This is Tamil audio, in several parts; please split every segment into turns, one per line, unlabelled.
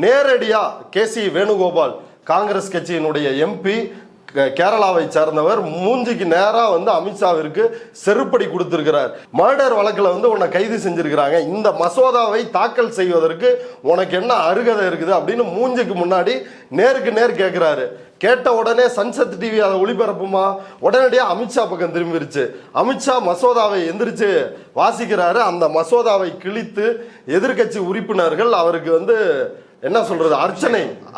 நேரடியா கேசி வேணுகோபால் காங்கிரஸ் கட்சியினுடைய எம்பி கேரளாவை சேர்ந்தவர் மூஞ்சிக்கு நேரா வந்து அமித்ஷாவிற்கு செருப்படி கொடுத்திருக்கிறார். மர்டர் வழக்கில் வந்து உன்னை கைது செஞ்சிருக்கிறாங்க, இந்த மசோதாவை தாக்கல் செய்வதற்கு உனக்கு என்ன அருகதை இருக்குது அப்படின்னு மூஞ்சிக்கு முன்னாடி நேருக்கு நேர் கேட்கிறாரு. கேட்ட உடனே சன்சத் டிவி அதை ஒளிபரப்புமா, உடனடியாக அமித்ஷா பக்கம் திரும்பிருச்சு. அமித்ஷா மசோதாவை எந்திரிச்சு வாசிக்கிறாரு. அந்த மசோதாவை கிழித்து எதிர்கட்சி உறுப்பினர்கள் அவருக்கு வந்து என்ன சொல்றது,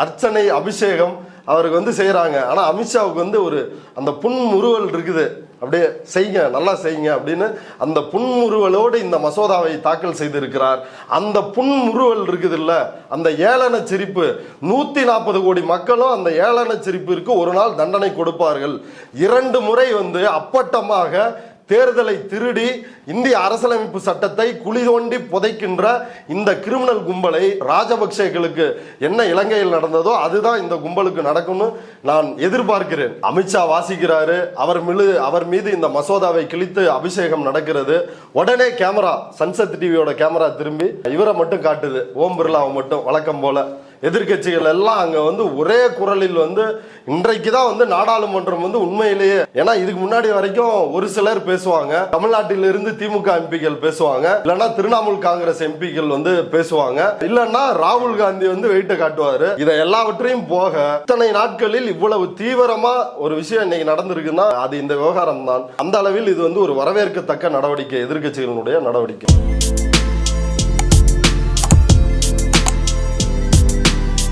அர்ச்சனை அபிஷேகம் அவருக்கு வந்து செய்யறாங்க. ஆனா அமித்ஷாவுக்கு வந்து ஒரு அந்த புன்முறுவல் இருக்குது, அப்படியே செய்யுங்க, நல்லா செய்யுங்க அப்படின்னு அந்த புன்முறுவலோடு இந்த மசோதாவை தாக்கல் செய்திருக்கிறார். அந்த புன்முறுவல் இருக்குது இல்ல, அந்த ஏளன சிரிப்பு, 140 கோடி மக்களும் அந்த ஏளன சிரிப்பிற்கு ஒரு நாள் தண்டனை கொடுப்பார்கள். 2 முறை வந்து அப்பட்டமாக தேர்தலை திருடி இந்திய அரசியலமைப்பு சட்டத்தை குழி தோண்டி புதைக்கின்ற இந்த கிரிமினல் கும்பலை ராஜபக்சேக்களுக்கு என்ன இலங்கையில் நடந்ததோ அதுதான் இந்த கும்பலுக்கு நடக்கும்னு நான் எதிர்பார்க்கிறேன். அமித்ஷா வாசிக்கிறாரு, அவர் மீது இந்த மசோதாவை கிழித்து அபிஷேகம் நடக்கிறது. உடனே கேமரா, சன்சத் டிவியோட கேமரா திரும்பி இவரை மட்டும் காட்டுது, ஓம் பிர்லாவை மட்டும். வழக்கம் போல எதிர்கட்சிகள் எல்லாம் அங்க வந்து ஒரே குரலில் வந்து இன்றைக்கு தான் வந்து நாடாளுமன்றம் வந்து உண்மையிலேயே, ஏன்னா இதுக்கு முன்னாடி வரைக்கும் ஒரு சிலர் பேசுவாங்க, தமிழ்நாட்டில் இருந்து திமுக எம்பிக்கள் பேசுவாங்க, இல்லைன்னா திரிணாமுல் காங்கிரஸ் எம்பிக்கள் வந்து பேசுவாங்க, இல்லைன்னா ராகுல் காந்தி வந்து வெயிட்ட காட்டுவாரு. இதை எல்லாவற்றையும் போக இத்தனை நாட்களில் இவ்வளவு தீவிரமா ஒரு விஷயம் இன்னைக்கு நடந்திருக்குன்னா அது இந்த விவகாரம் தான். அந்த அளவில் இது வந்து ஒரு வரவேற்கத்தக்க நடவடிக்கை, எதிர்கட்சிகளுடைய நடவடிக்கை.